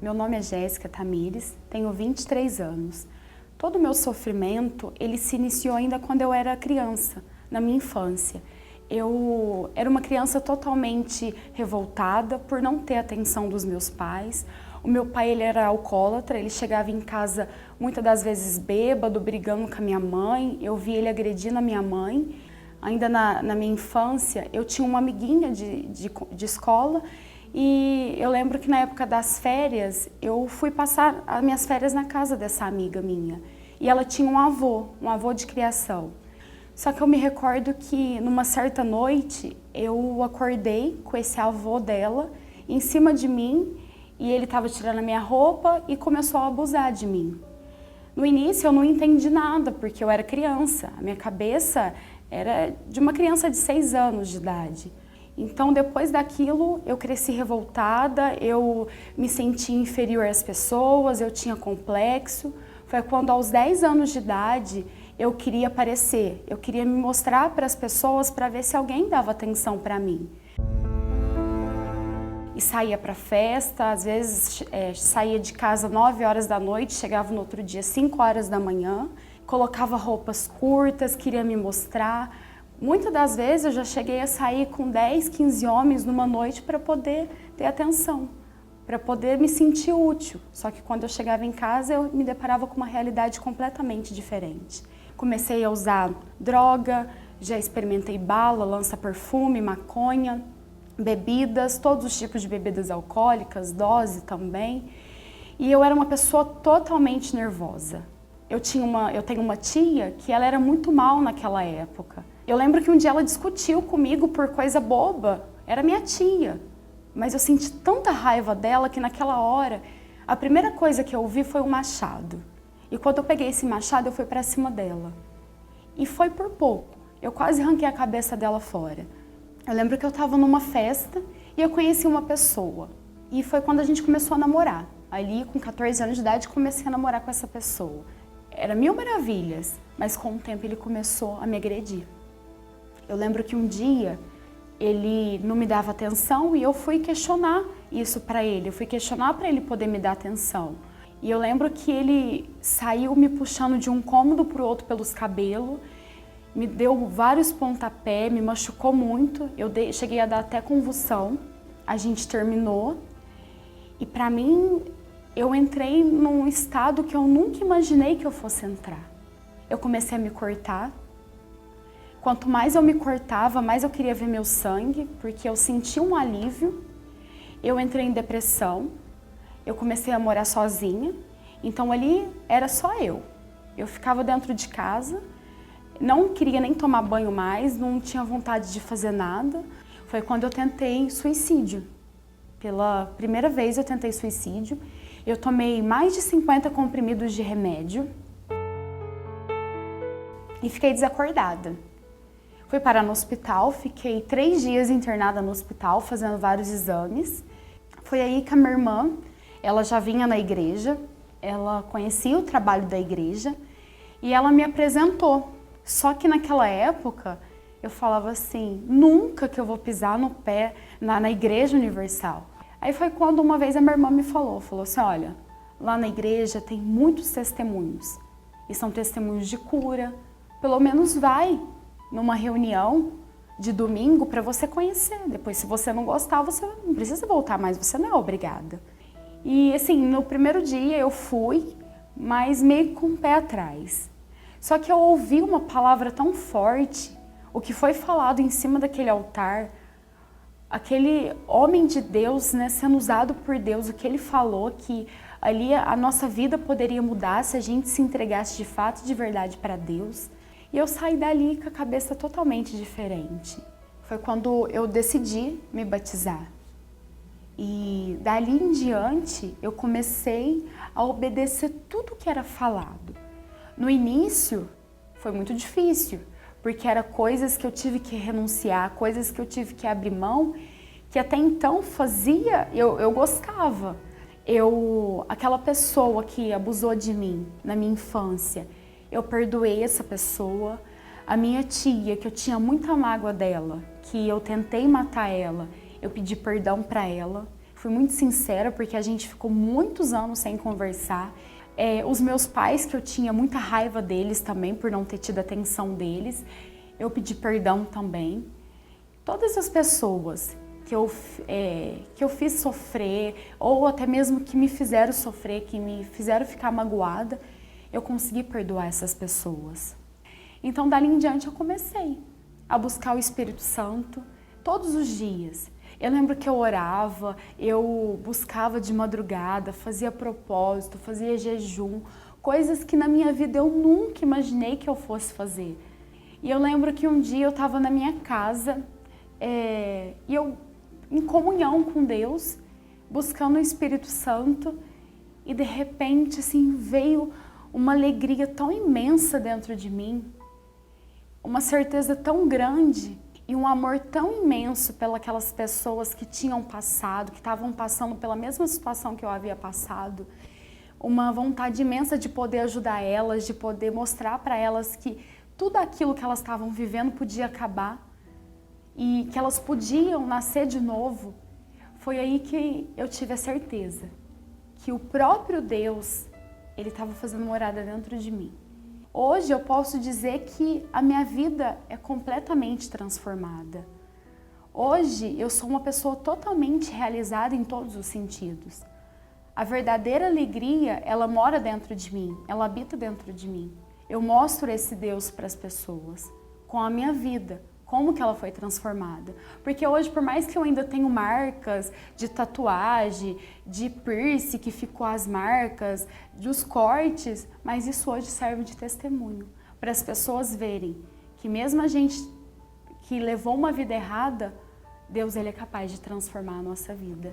Meu nome é Jéssica Tamires, tenho 23 anos. Todo o meu sofrimento, ele se iniciou ainda quando eu era criança, na minha infância. Eu era uma criança totalmente revoltada por não ter a atenção dos meus pais. O meu pai, ele era alcoólatra, ele chegava em casa muitas das vezes bêbado, brigando com a minha mãe. Eu via ele agredindo a minha mãe. Ainda na minha infância, eu tinha uma amiguinha de escola e eu lembro que na época das férias, eu fui passar as minhas férias na casa dessa amiga minha. E ela tinha um avô de criação. Só que eu me recordo que numa certa noite, eu acordei com esse avô dela em cima de mim e ele estava tirando a minha roupa e começou a abusar de mim. No início eu não entendi nada, porque eu era criança. A minha cabeça era de uma criança de 6 anos de idade. Então, depois daquilo, eu cresci revoltada, eu me senti inferior às pessoas, eu tinha complexo. Foi quando, aos 10 anos de idade, eu queria aparecer, eu queria me mostrar para as pessoas para ver se alguém dava atenção para mim. E saía para festa, às vezes saía de casa 9 horas da noite, chegava no outro dia 5 horas da manhã, colocava roupas curtas, queria me mostrar. Muitas das vezes eu já cheguei a sair com 10, 15 homens numa noite para poder ter atenção, para poder me sentir útil. Só que quando eu chegava em casa eu me deparava com uma realidade completamente diferente. Comecei a usar droga, já experimentei bala, lança-perfume, maconha, bebidas, todos os tipos de bebidas alcoólicas, dose também. E eu era uma pessoa totalmente nervosa. Eu tenho uma tia que ela era muito mal naquela época. Eu lembro que um dia ela discutiu comigo por coisa boba, era minha tia. Mas eu senti tanta raiva dela que naquela hora, a primeira coisa que eu ouvi foi um machado. E quando eu peguei esse machado, eu fui pra cima dela. E foi por pouco, eu quase arranquei a cabeça dela fora. Eu lembro que eu estava numa festa e eu conheci uma pessoa. E foi quando a gente começou a namorar. Ali, com 14 anos de idade, comecei a namorar com essa pessoa. Era mil maravilhas, mas com o tempo ele começou a me agredir. Eu lembro que um dia ele não me dava atenção e eu fui questionar isso para ele. Eu fui questionar para ele poder me dar atenção. E eu lembro que ele saiu me puxando de um cômodo para o outro pelos cabelos, me deu vários pontapés, me machucou muito. Eu cheguei a dar até convulsão. A gente terminou e para mim eu entrei num estado que eu nunca imaginei que eu fosse entrar. Eu comecei a me cortar. Quanto mais eu me cortava, mais eu queria ver meu sangue, porque eu sentia um alívio. Eu entrei em depressão, eu comecei a morar sozinha, então ali era só eu. Eu ficava dentro de casa, não queria nem tomar banho mais, não tinha vontade de fazer nada. Foi quando eu tentei suicídio. Pela primeira vez eu tentei suicídio. Eu tomei mais de 50 comprimidos de remédio e fiquei desacordada. Fui parar no hospital, fiquei 3 dias internada no hospital, fazendo vários exames. Foi aí que a minha irmã, ela já vinha na igreja, ela conhecia o trabalho da igreja e ela me apresentou. Só que naquela época, eu falava assim, nunca que eu vou pisar no pé na Igreja Universal. Aí foi quando uma vez a minha irmã me falou assim, olha, lá na igreja tem muitos testemunhos. E são testemunhos de cura. Pelo menos vai numa reunião de domingo para você conhecer. Depois, se você não gostar, você não precisa voltar mais, você não é obrigada. E assim, no primeiro dia eu fui, mas meio com o pé atrás. Só que eu ouvi uma palavra tão forte, o que foi falado em cima daquele altar, aquele homem de Deus, né, sendo usado por Deus, o que ele falou, que ali a nossa vida poderia mudar se a gente se entregasse de fato e de verdade para Deus. E eu saí dali com a cabeça totalmente diferente. Foi quando eu decidi me batizar. E dali em diante eu comecei a obedecer tudo que era falado. No início foi muito difícil, porque eram coisas que eu tive que renunciar, coisas que eu tive que abrir mão, que até então fazia, eu gostava. Aquela pessoa que abusou de mim na minha infância, eu perdoei essa pessoa. A minha tia, que eu tinha muita mágoa dela, que eu tentei matar ela, eu pedi perdão para ela. fui muito sincera, porque a gente ficou muitos anos sem conversar. Os meus pais, que eu tinha muita raiva deles também, por não ter tido atenção deles, eu pedi perdão também. Todas as pessoas que eu fiz sofrer, ou até mesmo que me fizeram sofrer, que me fizeram ficar magoada, eu consegui perdoar essas pessoas. Então, dali em diante, eu comecei a buscar o Espírito Santo todos os dias. Eu lembro que eu orava, eu buscava de madrugada, fazia propósito, fazia jejum, coisas que na minha vida eu nunca imaginei que eu fosse fazer. E eu lembro que um dia eu estava na minha casa, e eu, em comunhão com Deus, buscando o Espírito Santo, e de repente, assim, veio uma alegria tão imensa dentro de mim, uma certeza tão grande e um amor tão imenso pelas pessoas que tinham passado, que estavam passando pela mesma situação que eu havia passado, uma vontade imensa de poder ajudar elas, de poder mostrar para elas que tudo aquilo que elas estavam vivendo podia acabar e que elas podiam nascer de novo. Foi aí que eu tive a certeza que o próprio Deus, Ele estava fazendo morada dentro de mim. Hoje eu posso dizer que a minha vida é completamente transformada. Hoje eu sou uma pessoa totalmente realizada em todos os sentidos. A verdadeira alegria, ela mora dentro de mim, ela habita dentro de mim. Eu mostro esse Deus para as pessoas, com a minha vida, como que ela foi transformada. Porque hoje, por mais que eu ainda tenho marcas de tatuagem, de piercing que ficou as marcas, dos cortes, mas isso hoje serve de testemunho para as pessoas verem que mesmo a gente que levou uma vida errada, Deus ele é capaz de transformar a nossa vida.